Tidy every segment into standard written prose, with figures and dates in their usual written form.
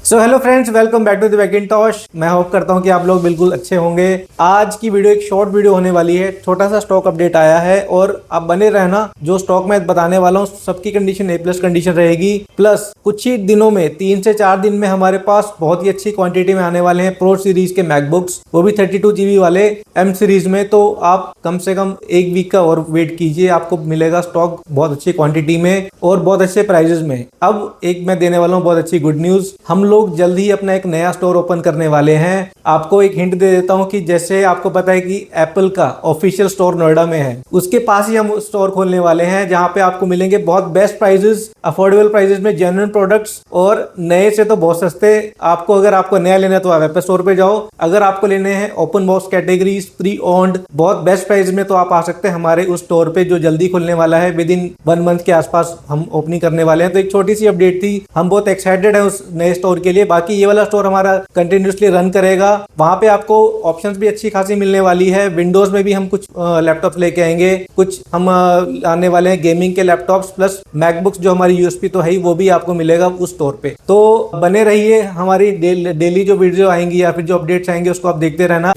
So hello friends, welcome back to the Macintosh. मैं hope करता हूं कि आप लोग बिल्कुल अच्छे होंगे। आज की वीडियो एक शॉर्ट वीडियो होने वाली है। छोटा सा स्टॉक अपडेट आया है और आप बने रहना। जो स्टॉक मैं बताने वाला हूं सबकी कंडीशन A+ कंडीशन रहेगी। प्लस कुछ ही दिनों में 3 से 4 दिन में हमारे पास बहुत ही अच्छी क्वांटिटी में आने वाले हैं प्रो सीरीज के मैकबुक्स, वो भी 32 GB वाले M सीरीज में। तो आप कम से कम एक वीक का और वेट कीजिए, आपको मिलेगा स्टॉक बहुत अच्छी क्वांटिटी में और बहुत अच्छे प्राइजेस में। अब एक मैं देने वाला हूँ बहुत अच्छी गुड न्यूज। हम लोग जल्द ही अपना एक नया स्टोर ओपन करने वाले हैं। आपको एक हिंट दे देता हूं कि जैसे आपको पता है कि एप्पल का ऑफिशियल स्टोर नोएडा में है, उसके पास ही हम स्टोर खोलने वाले हैं जहां पे आपको मिलेंगे बहुत बेस्ट प्राइजेस, अफोर्डेबल प्राइजेस में जेन्युइन प्रोडक्ट्स और नए से तो बहुत सस्ते। आपको नया लेना है तो आप एप्पल स्टोर पे जाओ। अगर आपको लेने हैं open box categories, pre owned, बहुत बेस्ट प्राइस में, तो आप आ सकते हैं हमारे उस स्टोर पे जो जल्दी खुलने वाला है। विद इन 1 मंथ के आसपास हम ओपनिंग करने वाले हैं। तो एक छोटी सी अपडेट थी, हम बहुत एक्साइटेड है उस नए स्टोर के लिए। बाकी ये वाला स्टोर हमारा कंटिन्यूसली रन करेगा। वहां पे आपको ऑप्शंस भी अच्छी खासी मिलने वाली है। विंडोज में भी हम कुछ लैपटॉप्स लेके आएंगे, कुछ हम आने वाले हैं गेमिंग के लैपटॉप्स, प्लस मैकबुक्स जो हमारी यूएसपी तो है ही, वो भी आपको मिलेगा उस स्टोर पे। तो बने रहिए, हमारी डेली जो वीडियो आएंगी या फिर जो अपडेट्स आएंगे उसको आप देखते रहना।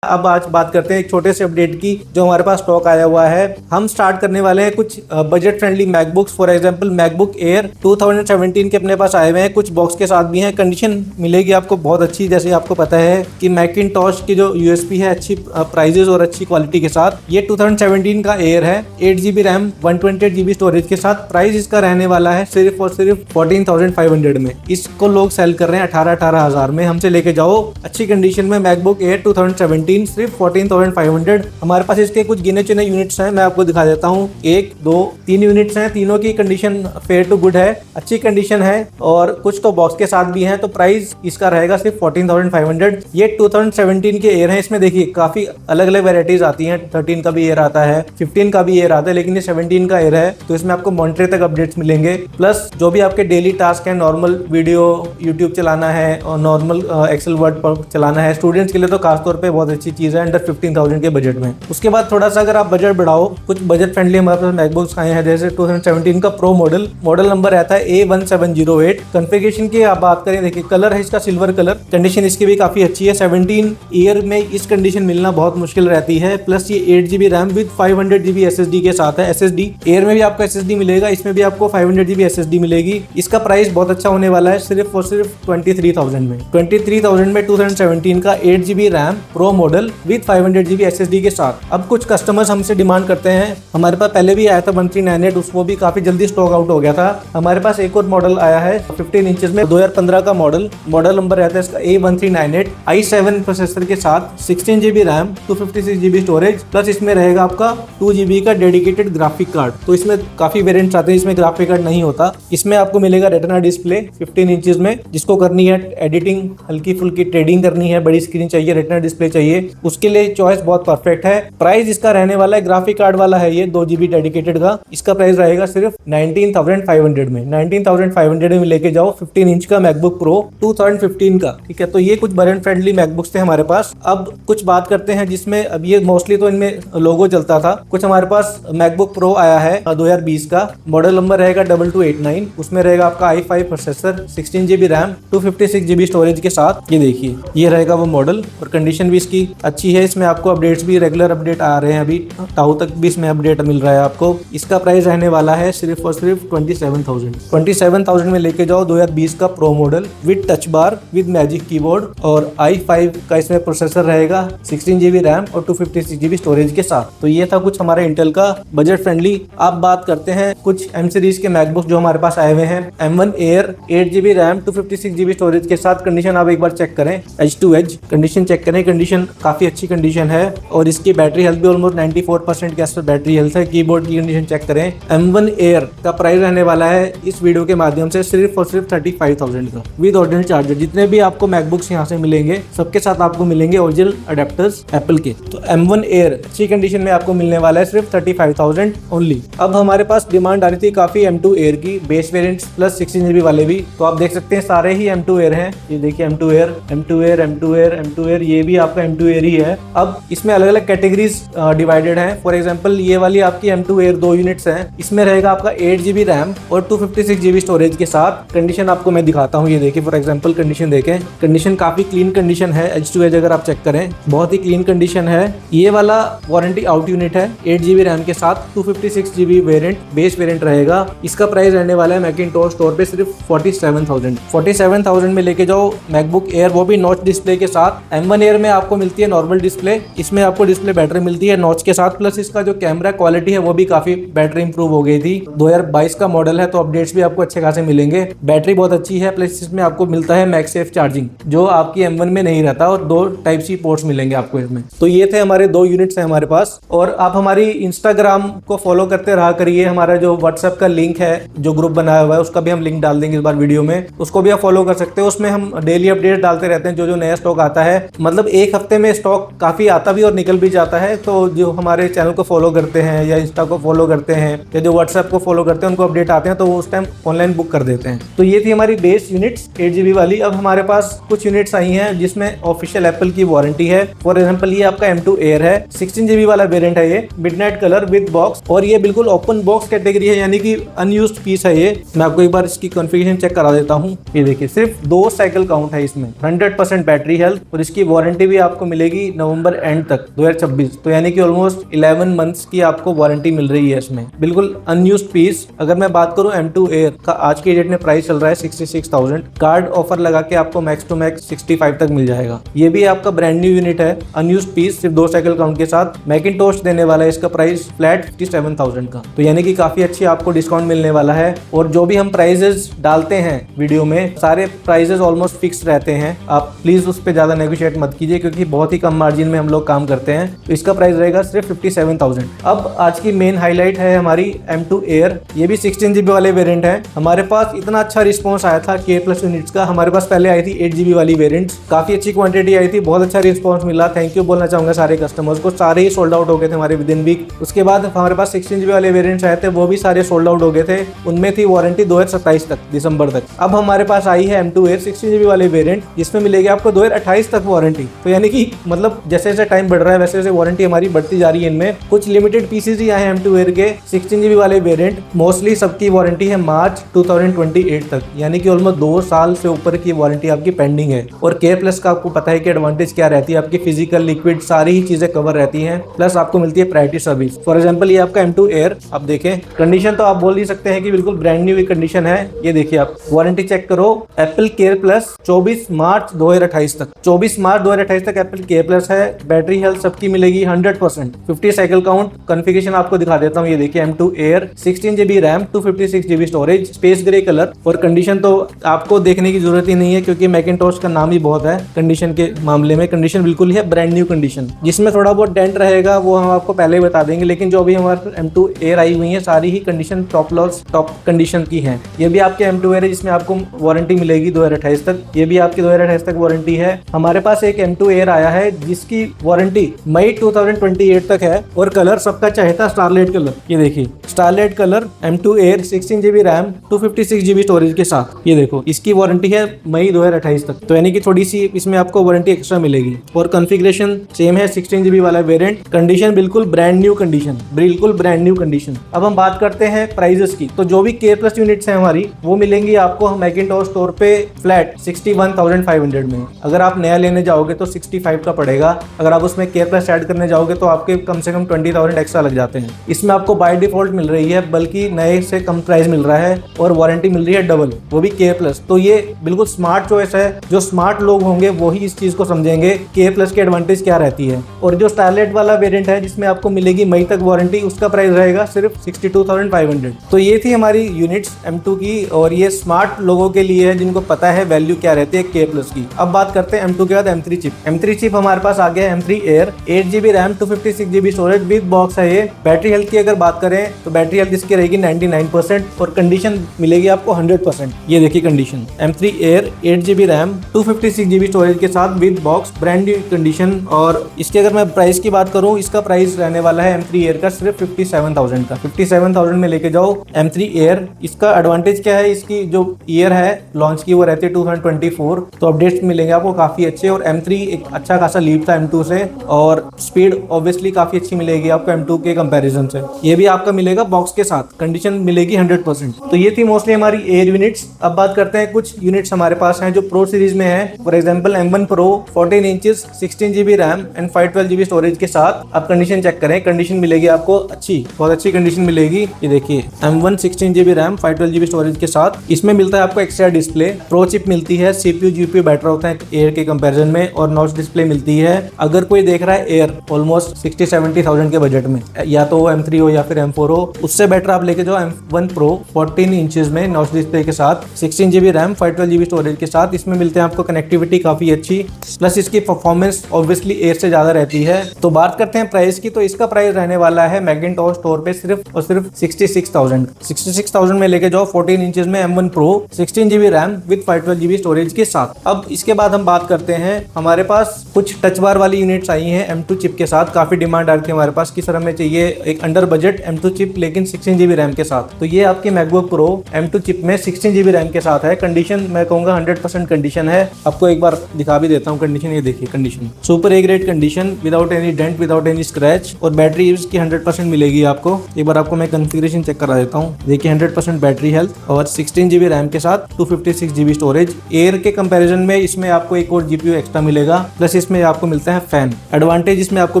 अब आज बात करते हैं एक छोटे से अपडेट की जो हमारे पास स्टॉक आया हुआ है। हम स्टार्ट करने वाले हैं कुछ budget friendly MacBooks. For example MacBook air 2017 के अपने पास आए हुए हैं, कुछ बॉक्स के साथ भी हैं। कंडीशन मिलेगी आपको बहुत अच्छी। जैसे आपको पता है कि मैकिंटॉश की जो यूएसपी है अच्छी प्राइजेस और अच्छी क्वालिटी के साथ। ये 2017 का एयर है, 8 GB रैम 128 GB स्टोरेज के साथ। प्राइस इसका रहने वाला है सिर्फ और सिर्फ 14,500 में। इसको लोग सेल कर रहे हैं 18,000 हजार में। हमसे लेके जाओ अच्छी कंडीशन में मैकबुक एयर 2017 सिर्फ 14,500। हमारे पास इसके कुछ गिने चुने यूनिट्स हैं, मैं आपको दिखा देता हूँ। 1 2 3 यूनिट्स हैं, तीनों की कंडीशन फेयर टू गुड है, अच्छी कंडीशन है और कुछ तो बॉक्स के साथ भी हैं। तो प्राइस इसका रहेगा सिर्फ 14,500। ये 2017 के एयर हैं। इसमें देखिए काफी अलग अलग वेराइटीज आती हैं। 13 का भी एयर आता है, 15 का भी एयर आता है, लेकिन ये 17 का एयर है। तो इसमें आपको मॉनिटरी तक अपडेट्स मिलेंगे। प्लस जो भी आपके डेली टास्क है, नॉर्मल वीडियो यूट्यूब चलाना है और नॉर्मल एक्सेल वर्ड पर चलाना है, स्टूडेंट्स के लिए तो खासतौर पर बहुत अच्छी चीज है अंडर 15,000 के बजट में। उसके बाद थोड़ा सा अगर आप बजट बढ़ाओ, कुछ बजट फ्रेंडली हमारे पास मैकबुक्स आए हैं। जैसे 2017 का प्रो मॉडल नंबर रहता है A1708। कॉन्फ़िगरेशन की आप बात करें, देखिए कलर है इसका सिल्वर कलर। कंडीशन इसकी भी काफी अच्छी है। 17 ईयर में इस कंडीशन मिलना बहुत मुश्किल रहती है। प्लस ये 8 GB RAM with 500 GB SSD के साथ है। SSD एयर में भी आपको SSD मिलेगा, इसमें भी आपको 500 GB SSD मिलेगी। इसका प्राइस बहुत अच्छा होने वाला है, सिर्फ और सिर्फ 23,000 में। 23,000 में 2017 का 8 GB RAM pro model with 500 GB SSD के साथ। अब कुछ कस्टमर्स हमसे डिमांड करते हैं, हमारे पास पहले भी आया था 1398, उसको भी काफी जल्दी स्टॉक आउट हो गया था। हमारे पास एक और मॉडल आया है 15 इंचेस में, 2015 का मॉडल नंबर रहता है इसका A1398, i7 प्रोसेसर के साथ, 16 GB RAM 256 GB storage. Plus इसमें रहेगा आपका 2 GB का डेडिकेटेड ग्राफिक कार्ड। तो इसमें काफी वेरिएंट्स आते हैं, इसमें ग्राफिक कार्ड नहीं होता। इसमें आपको मिलेगा रेटिना डिस्प्ले 15 इंचेस में, जिसको करनी है एडिटिंग, हल्की फुल्की ट्रेडिंग करनी है, बड़ी स्क्रीन चाहिए, रेटिना डिस्प्ले चाहिए, उसके लिए चॉइस बहुत परफेक्ट है। प्राइस इसका रहने वाला है, ग्राफिक कार्ड वाला है ये 2 GB डेडिकेटेड का। इसका प्राइस रहेगा सिर्फ 19,500 में। 19,500 में लेके जाओ 15 इंच का मैकबुक प्रो 2015 का। ठीक है, तो ये कुछ बजट फ्रेंडली मैकबुक्स थे हमारे पास। अब कुछ बात करते हैं जिसमें अब ये मोस्टली तो इनमें लोगो चलता था। कुछ हमारे पास मैकबुक प्रो आया है 2020 का, मॉडल नंबर रहेगा 2289। उसमें रहेगा आपका i5 processor, 16 GB RAM 256 GB storage के साथ। ये देखिए ये रहेगा वो मॉडल और कंडीशन भी इसकी अच्छी है। इसमें आपको अपडेट्स भी रेगुलर अपडेट आ रहे हैं, अभी टाउ तक भी इसमें अपडेट मिल रहा है आपको। इसका प्राइस रहने वाला है सिर्फ और सिर्फ 27,000 में लेके जाओ 2020 का pro model with touch bar with magic keyboard और i5 का इसमें प्रोसेसर रहेगा, 16 GB रैम और 256 GB स्टोरेज के साथ। तो ये था कुछ हमारे इंटेल का बजट फ्रेंडली। आप बात करते हैं कुछ M सीरीज के मैकबुक जो हमारे पास आए हुए हैं। M1 Air 8 GB RAM 256 GB storage के साथ। कंडीशन आप एक बार चेक करें, edge to edge condition check करें, कंडीशन काफी अच्छी कंडीशन है और इसकी बैटरी हेल्थ भी ऑलमोस्ट 94% के आसपास बैटरी हेल्थ है। कीबोर्ड की कंडीशन चेक करें। M1 एयर का प्राइस रहने वाला है इस वीडियो के माध्यम से सिर्फ और सिर्फ 35,000 का विद ऑर्डिनल चार्जर। जितने भी आपको मैकबुक्स यहाँ से मिलेंगे सबके साथ आपको मिलेंगे ओरिजिनल अडेप्टर्स एप्पल के। तो M1 एयर अच्छी कंडीशन में आपको मिलने वाला है सिर्फ 35,000 ओनली। अब हमारे पास डिमांड आ रही थी काफी M2 एयर की, बेस वेरिएंट्स प्लस 16 GB वाले भी। तो आप देख सकते हैं सारे ही M2 एयर हैं। ये देखिए M2 air, M2 air, M2 air, M2 air, ये भी आपका M2 M2 Air ही है। अब इसमें अलग अलग कैटेगरीज डिवाइडेड हैं। फॉर एग्जांपल ये वाली आपकी M2 Air 2 यूनिट्स हैं, इसमें रहेगा आपका 8GB रैम और 256GB स्टोरेज के साथ। कंडीशन आपको मैं दिखाता हूँ, ये देखिए फॉर एग्जांपल कंडीशन देखें, कंडीशन काफी क्लीन कंडीशन है। एज टू एज अगर आप चेक करें बहुत ही क्लीन कंडीशन है। ये वाला वारंटी आउट यूनिट है 8GB रैम के साथ, 256GB वेरिएंट बेस वेरिएंट रहेगा। इसका प्राइस रहने वाला है मैकिंटोश स्टोर पे सिर्फ 47,000 में लेके जाओ मैकबुक एयर, वो भी नॉच डिस्प्ले के साथ। M1 एयर में आपको मिलती है नॉर्मल डिस्प्ले, इसमें आपको डिस्प्ले बैटरी मिलती है नॉच के साथ, प्लस इसका जो कैमरा क्वालिटी है वो भी काफी बैटरी इंप्रूव हो गई थी। 2022 का मॉडल है तो अपडेट्स भी आपको अच्छे खासे मिलेंगे। बैटरी बहुत अच्छी है, प्लस इसमें आपको मिलता है मैगसेफ चार्जिंग जो आपकी M1 में नहीं रहता, और 2 टाइप सी पोर्ट्स मिलेंगे आपको इसमें। तो ये थे हमारे 2 यूनिट्स हैं हमारे पास। और आप हमारी इंस्टाग्राम को फॉलो करते रहा करिए। हमारा जो व्हाट्सएप का लिंक है, जो ग्रुप बनाया हुआ है, उसका भी हम लिंक डाल देंगे इस बार वीडियो में, उसको भी आप फॉलो कर सकते हो। उसमें हम डेली अपडेट डालते रहते हैं, जो नया स्टॉक आता है। मतलब एक हफ्ते में स्टॉक काफी आता भी और निकल भी जाता है। तो जो हमारे चैनल को फॉलो करते हैं या इंस्टा को फॉलो करते हैं या जो व्हाट्सएप को फॉलो करते हैं, उनको अपडेट आते हैं तो वो उस टाइम ऑनलाइन बुक कर देते हैं। तो ये थी हमारी बेस यूनिट्स 8GB वाली। अब हमारे पास कुछ यूनिट्स आई हैं जिसमें ऑफिशियल एप्पल की वारंटी है। फॉर एग्जांपल ये आपका M2 Air है, 16GB वाला वेरिएंट है ये, मिडनाइट कलर विद बॉक्स, और ये बिल्कुल ओपन बॉक्स कैटेगरी है, यानी कि अनयूज्ड पीस है ये। मैं आपको एक बार इसकी कॉन्फ़िगरेशन चेक करा देता हूँ। ये देखिए सिर्फ 2 साइकिल काउंट है इसमें, 100% बैटरी हेल्थ, और इसकी वारंटी भी आपको मिलेगी नवंबर एंड तक 2026। तो यानी कि ऑलमोस्ट 11 मंथ्स की आपको वारंटी मिल रही है इसमें, बिल्कुल अनयूज्ड पीस। अगर मैं बात करूं M2 Air का आज के डेट में प्राइस चल रहा है 66,000, कार्ड ऑफर लगा के आपको मैक्स टू मैक्स 65 तक मिल जाएगा। ये भी आपका ब्रांड न्यू यूनिट है, अनयूज्ड पीस, सिर्फ 2 साइकिल काउंट के साथ। मैकिंटोश देने वाला है इसका प्राइस फ्लैट 57,000 का, तो यानी कि काफी अच्छी आपको डिस्काउंट मिलने वाला है। और जो भी हम प्राइजेस डालते हैं वीडियो में, सारे प्राइजेस ऑलमोस्ट फिक्स रहते हैं। आप प्लीज उस पर ज्यादा नेगोशिएट मत कीजिए, क्योंकि बहुत ही कम मार्जिन में हम लोग काम करते हैं। तो इसका प्राइस रहेगा सिर्फ 57,000। अब आज की मेन हाईलाइट है हमारी M2 Air। ये भी 16GB वाले वेरिएंट है। हमारे पास इतना अच्छा रिस्पॉन्स आया था K+ यूनिट्स का। हमारे पास पहले आई थी 8GB वाली वेरिएंट, काफी अच्छी क्वांटिटी आई थी, बहुत अच्छा रिस्पॉन्स मिला। थैंक यू बोलना चाहूंगा सारे कस्टमर्स को, सारे ही सोल्ड आउट हो गए थे हमारे विद इन वीक। उसके बाद हमारे पास 16GB वाले वेरिएंट्स आए थे, वो भी सारे सोल्ड आउट हो गए थे। उनमें थी वारंटी 2027 तक, दिसंबर तक। अब हमारे पास आई है M2 Air 16GB वाले वेरिएंट, जिसमें मिलेगी आपको 2028 तक वारंटी। तो यानी कि मतलब जैसे जैसे टाइम बढ़ रहा है वैसे वैसे वारंटी हमारी बढ़ती जा रही है। इनमें कुछ लिमिटेड पीसेज ही आए हैं M2 Air के 16GB वाले वेरिएंट। मोस्टली सबकी वारंटी है मार्च 2028 तक, यानी कि ऑलमोस्ट 2 साल से ऊपर की वारंटी आपकी पेंडिंग है। और K+ का आपको पता है कि एडवांटेज क्या रहती है, आपकी फिजिकल लिक्विड सारी ही चीजें कवर रहती हैं, प्लस आपको मिलती है प्रायोरिटी सर्विस। फॉर एग्जांपल ये आपका M2 Air, आप देखें कंडीशन तो आप बोल नहीं सकते हैं कि बिल्कुल ब्रांड न्यू कंडीशन है। ये देखिए आप वारंटी चेक करो, एप्पल Care+ 24 मार्च 2028 तक, 24 मार्च 2028 तक एप्पल Care+ है। बैटरी हेल्थ सबकी मिलेगी 100%, 50 साइकिल काउंट। कॉन्फ़िगरेशन आपको दिखा देता हूँ, ये देखिए M2 Air 16GB RAM, 256GB storage, space grey colour. और कंडीशन तो आपको देखने की जरूरत ही नहीं है, क्योंकि मैकिंटोश का नाम ही बहुत है कंडीशन के मामले में। कंडीशन बिल्कुल ही है ब्रांड न्यू कंडीशन। जिसमें थोड़ा बहुत डेंट रहेगा वो हम आपको पहले ही बता देंगे, लेकिन जो भी हमारे M2 Air आई हुई है सारी ही condition top loss top condition की है। ये भी आपके M2 Air है जिसमें आपको वारंटी मिलेगी 2028 तक। ये भी आपकी 2028 तक वारंटी है। हमारे पास एक M2 Air आया है जिसकी वारंटी मई 2028 तक है, और कलर सबका चाहता स्टारलाइट कलर। ये देखिए starlight colour M2 Air 16GB RAM, 256GB storage के साथ। ये देखो इसकी वारंटी है मई 2028 तक, तो यानी कि थोड़ी सी इसमें आपको वारंटी एक्स्ट्रा मिलेगी। और कॉन्फ़िगरेशन सेम है, 16GB वाला वेरिएंट। कंडीशन बिल्कुल ब्रांड न्यू कंडीशन, बिल्कुल ब्रांड न्यू कंडीशन। अब हम बात करते हैं प्राइजेस की। तो जो भी K+ यूनिट्स हैं हमारी, वो मिलेंगी आपको मैकिंटोश स्टोर पे फ्लैट 61,500 में। अगर आप नया लेने जाओगे तो 65 का पड़ेगा। अगर आप उसमें K+ ऐड करने जाओगे तो आपके कम से कम 20,000 एक्स्ट्रा लग जाते हैं। इसमें आपको बाय डिफॉल्ट मिल रही है, बल्कि नए से कम प्राइस मिल रहा है, और वारंटी मिल रही है डबल, वो भी K+। तो ये बिल्कुल स्मार्ट चॉइस है। जो स्मार्ट लोग होंगे वही इस चीज को समझेंगे K+ की एडवांटेज क्या रहती है। और जो स्टारलाइट वाला वेरिएंट है जिसमें आपको मिलेगी मई तक वारंटी, उसका प्राइस रहेगा सिर्फ 62,500। तो ये थी हमारी यूनिट्स M2 की, और ये स्मार्ट लोगों के लिए है जिनको पता है वैल्यू क्या रहती है K+ की। अब बात करते हैं M2 के बाद M3 चिप। M3 चिप हमारे पास आ गया M3 Air, 8GB RAM, 256GB storage with box है ये। बैटरी हेल्थ की अगर बात करें तो बैटरी हेल्थ इसकी रहेगी 99%, और कंडीशन मिलेगी आपको 100%। ये देखिए condition M3 Air 8GB RAM, 256GB storage के साथ with box, brand new condition. और इसके अगर मैं प्राइस की बात करूं, इसका प्राइस रहने वाला है M3 Air का सिर्फ 57,000 का। 57,000 में लेके जाओ M3 Air। इसका एडवांटेज क्या है, इसकी जो ईयर है लॉन्च की वो रहती है 2024, तो अपडेट्स मिलेंगे आपको काफी अच्छे। और M3 एक अच्छा अच्छा खासा लीप था M2 से, और स्पीड ऑब्वियसली काफी अच्छी मिलेगी आपको M2 के कंपैरिजन से। ये भी आपका मिलेगा बॉक्स के साथ, कंडीशन मिलेगी 100%। तो ये थी मोस्टली हमारी एयर यूनिट्स। अब बात करते हैं कुछ यूनिट्स हमारे पास हैं जो प्रो सीरीज में है। For example M1 Pro 14 inches 16 GB RAM and 512 GB storage के साथ। आप कंडीशन चेक करें, कंडीशन मिलेगी आपको अच्छी, बहुत अच्छी कंडीशन मिलेगी। ये देखिए M1 16 GB RAM 512 GB storage के साथ। इसमें मिलता है आपको एक्स्ट्रा डिस्प्ले, प्रो चिप मिलती है, CPU GPU बेटर होता है एयर के कंपैरिजन में, और नॉच डिस्प्ले मिलती है। अगर कोई देख रहा है एयर ऑलमोस्ट 60-70,000 के बजट में, या तो M3 हो या फिर M4 हो, उससे बेटर आप लेके जाओ M1 Pro 14 इंचेस में नॉच डिस्प्ले के साथ, 16 GB रैम 512 GB स्टोरेज के साथ। इसमें मिलते हैं आपको कनेक्टिविटी काफी अच्छी, प्लस इसकी परफॉर्मेंस ऑब्वियसली एयर से ज्यादा रहती है। तो बात करते हैं प्राइस की, तो इसका प्राइस रहने वाला है मैकिंटॉश स्टोर पे सिर्फ और सिर्फ 66,000 में लेके जाओ 14 इंचेस में M1 Pro 16 GB RAM with 512 GB storage के साथ। अब इसके बाद हम बात करते हैं, हमारे पास कुछ टच बार वाली यूनिट्स आई हैं M2 चिप के साथ। काफी डिमांड आ रही थी हमारे पास कि सर हमें चाहिए एक अंडर बजट M2 चिप लेकिन 16 GB रैम के साथ। तो ये आपके मैकबुक प्रो M2 चिप में 16 GB रैम के साथ है। कंडीशन मैं कहूंगा 100% कंडीशन है। आपको एक बार दिखा भी देता हूँ कंडीशन, ये देखिए condition super A grade condition, without any dent, without any scratch, और बैटरी यूज की 100% मिलेगी आपको। एक बार आपको मैं कॉन्फ़िगरेशन चेक करा देता हूँ। देखिए 100% बैटरी हेल्थ और 16 GB रैम के साथ 256 GB स्टोरेज। एयर के कंपैरिजन में इसमें आपको एक और GPU एक्स्ट्रा मिलेगा, प्लस इसमें आपको मिलता है फैन। एडवांटेज इसमें आपको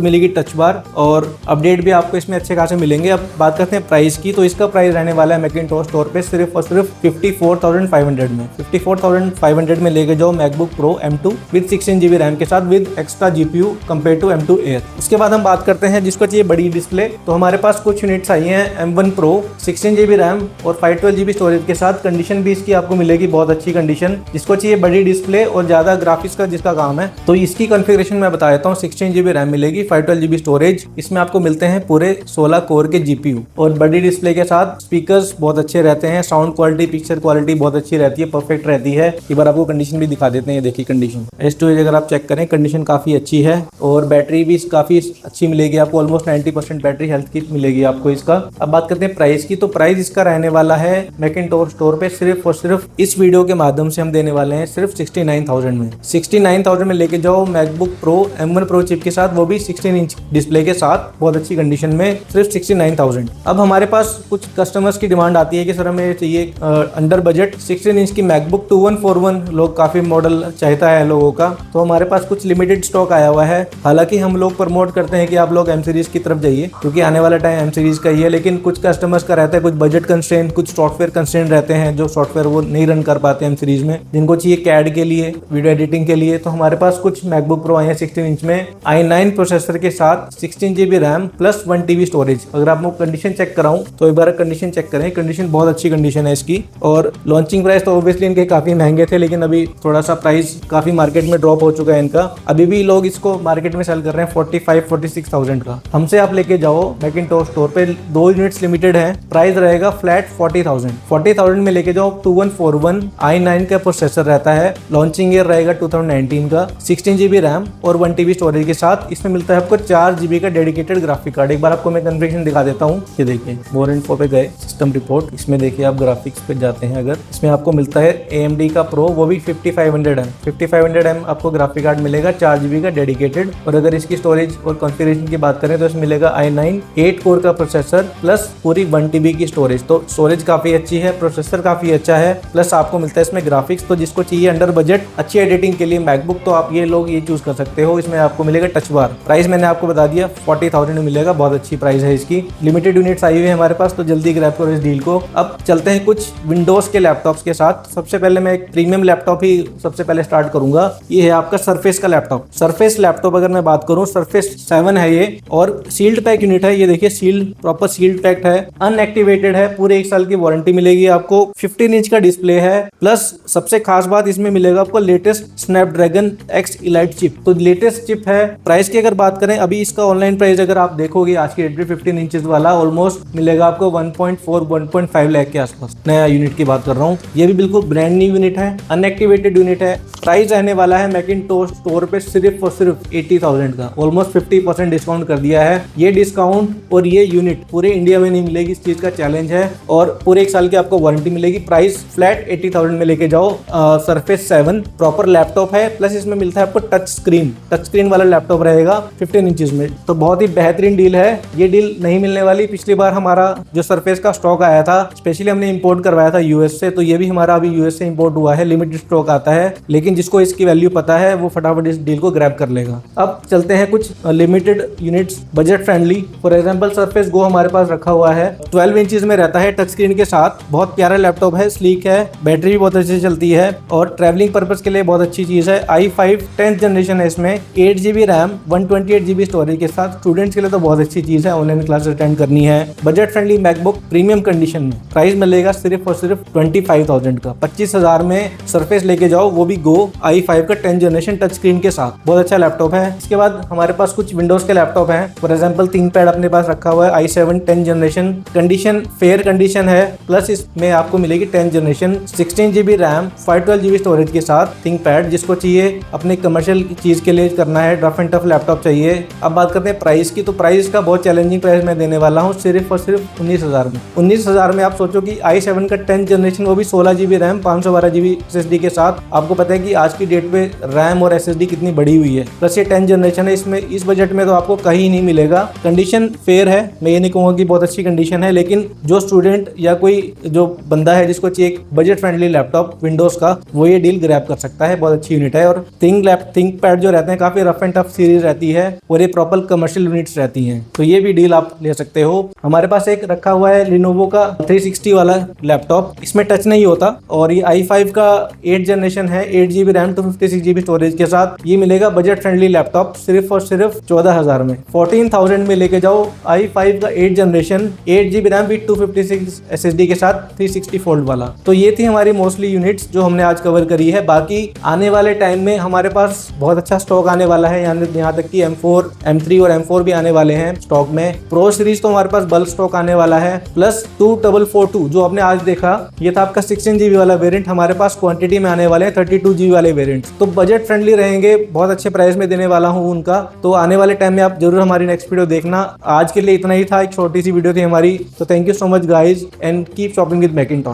मिलेगी टच बार, और अपडेट भी आपको इसमें अच्छे खासे मिलेंगे। अब बात करते हैं प्राइस की, तो इसका प्राइस रहने वाला है मैकिंटॉश स्टोर पे सिर्फ और सिर्फ 54,500 में। 54,500 में लेके जाओ MacBook Pro M2 with 16 GB RAM के साथ with extra GPU compare to M2 Air. उसके बाद हम बात करते हैं जिसको चाहिए बड़ी डिस्प्ले, तो हमारे पास कुछ यूनिट्स आई हैं M1 Pro 16 GB रैम और 512 GB स्टोरेज के साथ। कंडीशन भी इसकी आपको मिलेगी बहुत अच्छी कंडीशन। जिसको चाहिए बड़ी डिस्प्ले और ज्यादा ग्राफिक्स का जिसका काम है, तो इसकी कॉन्फ़िगरेशन मैं बता देता हूँ। 16 GB रैम मिलेगी, 512 GB स्टोरेज। इसमें आपको मिलते हैं पूरे 16 कोर के GPU, और बड़ी डिस्प्ले के साथ स्पीकर्स बहुत अच्छे रहते हैं। साउंड क्वालिटी, पिक्चर क्वालिटी बहुत अच्छी रहती है, परफेक्ट रहती है। एक बार आपको कंडीशन भी दिखा देते हैं। ये देखिए कंडीशन S2 अगर आप चेक करें, कंडीशन काफी अच्छी है, और बैटरी भी काफी अच्छी मिलेगी आपको। ऑलमोस्ट 90% बैटरी हेल्थ की मिलेगी आपको इसका। अब बात करते हैं प्राइस की, तो प्राइस इसका रहने वाला है मैकिंटॉश स्टोर पे सिर्फ और सिर्फ इस वीडियो के माध्यम से हम देने वाले हैं सिर्फ 69,000 में। 69,000 में लेके जाओ MacBook pro M1 Pro chip के साथ, वो भी 16 इंच डिस्प्ले के साथ, बहुत अच्छी कंडीशन में, सिर्फ 69,000। अब हमारे पास कुछ कस्टमर्स की डिमांड आती है कि सर हमें चाहिए अंडर बजट 16 इंच की मैकबुक 2141, लोग काफी मॉडल चाहता है लोगों का। तो हमारे पास कुछ लिमिटेड स्टॉक आया हुआ है। हालांकि हम लोग प्रमोट करते हैं कि आप लोग M सीरीज की तरफ जाइए, क्योंकि आने वाला टाइम M सीरीज का ही है। लेकिन कुछ कस्टमर्स का रहता है कुछ बजट कंस्ट्रेंट, कुछ सॉफ्टवेयर कंस्ट्रेंट रहते हैं, जो सॉफ्टवेयर वो नहीं रन कर पाते M सीरीज में, जिनको चाहिए कैड के लिए, वीडियो एडिटिंग के लिए। तो हमारे पास कुछ मैकबुक प्रो आए हैं 16 इंच में i9 प्रोसेसर के साथ, 16 GB RAM plus 1 TB storage. अगर आप कंडीशन चेक कराऊं तो एक बार कंडीशन चेक करें, कंडीशन बहुत अच्छी कंडीशन है इसकी। और लॉन्चिंग प्राइस तो ऑब्वियसली इनके काफी महंगे थे, लेकिन अभी थोड़ा सा प्राइस काफी मार्केट में ड्रॉप हो चुका है इनका। अभी भी लोग इसको मार्केट में सेल कर रहे हैं 45-46,000 का। हमसे आप लेके जाओ मैकिंटॉश स्टोर पे, 2 यूनिट्स लिमिटेड है, प्राइस रहेगा फ्लैट 40,000 में लेके जाओ। 2141 i9 का प्रोसेसर रहता है, लॉन्चिंग ईयर रहेगा 2019 का, 16 GB रैम और 1 TB स्टोरेज के साथ। इसमें मिलता है आपको 4 GB का डेडिकेटेड ग्राफिक कार्ड। एक बार आपको मैं कॉन्फ़िगरेशन दिखा देता हूँ। ये देखिए मोर इन्फो पे गए, सिस्टम रिपोर्ट, इसमें देखिए आप ग्राफिक्स पे जाते हैं अगर, इसमें आपको मिलता है AMD का प्रो, वो भी 5500M आपको ग्राफिक कार्ड मिलेगा, 4 GB का डेडिकेटेड। और अगर इसकी स्टोरेज और कॉन्फ़िगरेशन की बात करें तो इसमें मिलेगा i9 8 कोर का प्रोसेसर प्लस पूरी 1 TB की स्टोरेज। तो स्टोरेज काफी अच्छी है, प्रोसेसर काफी अच्छा है, प्लस आपको मिलता है इसमें ग्राफिक्स। तो जिसको चाहिए अंडर बजट अच्छी एडिटिंग के लिए मैकबुक, तो आप ये लोग ये चूज कर सकते हो। इसमें आपको मिलेगा टच बार। प्राइस मैंने आपको बता दिया 40,000 में मिलेगा, बहुत अच्छी प्राइस है इसकी। लिमिटेड यूनिट्स आई हुई है हमारे पास, तो जल्दी ग्रैब करो इस डील को। अब चलते हैं कुछ विंडोज के लैपटॉप्स के साथ। सबसे पहले मैं एक प्रीमियम लैपटॉप ही सबसे पहले स्टार्ट करूंगा। ये है आपका सरफेस का लैपटॉप। सरफेस लैपटॉप अगर मैं बात करूं, सरफेस 7 है ये, और सील्ड पैक यूनिट है। ये देखिए सील्ड, प्रॉपर सील्ड पैक्ड है, अनएक्टिवेटेड है, पूरे 1 साल की वारंटी मिलेगी आपको। 15 इंच का डिस्प्ले है, प्लस सबसे खास बात इसमें मिलेगा आपको latest Snapdragon X Elite chip. तो लेटेस्ट चिप है। प्राइस की अगर बात करें, अभी इसका ऑनलाइन प्राइस अगर आप देखोगे आज की डेट में 15 इंचेस वाला ऑलमोस्ट मिलेगा आपको 1.4-1.5 लाख के आसपास। नया यूनिट की बात कर रहा हूँ। ये भी बिल्कुल ब्रांड न्यू यूनिट है, अनएक्टिवेटेड यूनिट है। प्राइस रहने वाला है मैकिंटॉश स्टोर पे सिर्फ और सिर्फ 80,000 का। ऑलमोस्ट 50% डिस्काउंट कर दिया है। ये डिस्काउंट और ये यूनिट पूरे इंडिया में नहीं मिलेगी, इस चीज का चैलेंज है। और पूरे 1 साल की आपको वारंटी मिलेगी। प्राइस फ्लैट 80,000 में लेके जाओ। सरफेस 7 प्रॉपर लैपटॉप है, प्लस इसमें मिलता है आपको टच टच स्क्रीन वाला लैपटॉप रहेगा 15 इंचेस में। तो बहुत ही बेहतरीन डील है, ये डील नहीं मिलने वाली। पिछली बार हमारा जो सरफेस का स्टॉक आया था, स्पेशली हमने इंपोर्ट करवाया था यूएस से, तो ये भी हमारा अभी यूएस से इंपोर्ट हुआ है, लिमिटेड स्टॉक आता है, लेकिन जिसको इसकी वैल्यू पता है वो फटाफट इस डील को ग्रैब कर लेगा। अब चलते हैं कुछ limited units budget friendly. For example Surface Go हमारे पास रखा हुआ है, 12 इंचेस में रहता है, टच स्क्रीन के साथ, बहुत प्यारा लैपटॉप है, स्लीक है, बैटरी भी बहुत अच्छे से चलती है और ट्रैवलिंग पर्पस के लिए बहुत अच्छी चीज है। i5 10th जनरेशन है, इसमें 8GB रैम 128GB स्टोरेज के साथ, स्टूडेंट्स के लिए तो बहुत अच्छी चीज है, ऑनलाइन क्लास अटेंड करनी है। Budget friendly MacBook premium condition में, प्राइस मिलेगा सिर्फ और सिर्फ 25,000 का। 25,000 में सरफेस लेके जाओ, वो भी गो i5 का 10th जनरेशन टच स्क्रीन के साथ, बहुत अच्छा लैपटॉप है। इसके बाद हमारे पास कुछ विंडोज के लैपटॉप हैं, फॉर एग्जाम्पल थिंकपैड अपने पास रखा हुआ है, i7 10th generation, condition fair condition है, प्लस इसमें आपको मिलेगी 10th generation 16GB RAM 512GB storage के साथ थिंकपैड, जिसको चाहिए अपने कमर्शियल चीज के लिए करना है, रफ एंड टफ लैपटॉप चाहिए। अब बात करते हैं प्राइस की, तो प्राइस का बहुत चैलेंजिंग प्राइस मैं देने वाला हूँ, सिर्फ और सिर्फ 19,000 में। 19,000 में आप सोचो कि i7 का 10th जनरेशन, वो भी 16GB रैम 512GB SSD के साथ। आपको पता है कि आज की डेट पे रैम और SSD कितनी बड़ी हुई है, प्लस ये 10th जनरेशन है, इसमें इस बजट में तो आपको कहीं नहीं मिलेगा। कंडीशन फेयर है, मैं ये नहीं कहूँगा कि बहुत अच्छी कंडीशन है, लेकिन जो स्टूडेंट या कोई जो बंदा है जिसको चाहिए एक बजट फ्रेंडली लैपटॉप विंडोज का, वो ये डील ग्रैब कर सकता है, बहुत अच्छी यूनिट है। और थिंकपैड जो रहते हैं काफी रफ एंड टफ सीरीज रहती है और ये प्रॉपर कमर्शियल यूनिट्स रहती हैं, तो ये भी डील आप ले सकते हो। हमारे पास एक रखा हुआ है लिनोवो का 360 वाला लैपटॉप, इसमें टच नहीं होता और ये i5 का 8th जनरेशन है, 8GB रैम 256GB स्टोरेज के साथ। ये मिलेगा बजट फ्रेंडली लैपटॉप सिर्फ और सिर्फ 14,000 में। 14,000 में लेके जाओ i5 का 8th generation 8GB RAM with 256 SSD के साथ 360 फोल्ड वाला। तो ये थी हमारी मोस्टली यूनिट्स जो हमने आज कवर करी है। बाकी आने वाले टाइम में हमारे पास बहुत अच्छा स्टॉक आने वाला है, यहाँ तक कि M4, M3 और M4 भी आने वाले हैं स्टॉक में। प्रो सीरीज तो हमारे पास बल्क स्टॉक आने वाला है, प्लस 2442 जो आपने आज देखा, ये था आपका 16GB वाला वेरिएंट, हमारे पास क्वांटिटी में आने वाले हैं 32GB वाले वेरिएंट, तो बजट फ्रेंडली रहेंगे, बहुत अच्छे प्राइस में देने वाला हूँ उनका। तो आने वाले टाइम में आप जरूर हमारी नेक्स्ट वीडियो देखना। आज के लिए इतना ही था, एक छोटी सी वीडियो थी हमारी, तो thank you so much guys and keep shopping with Macintosh.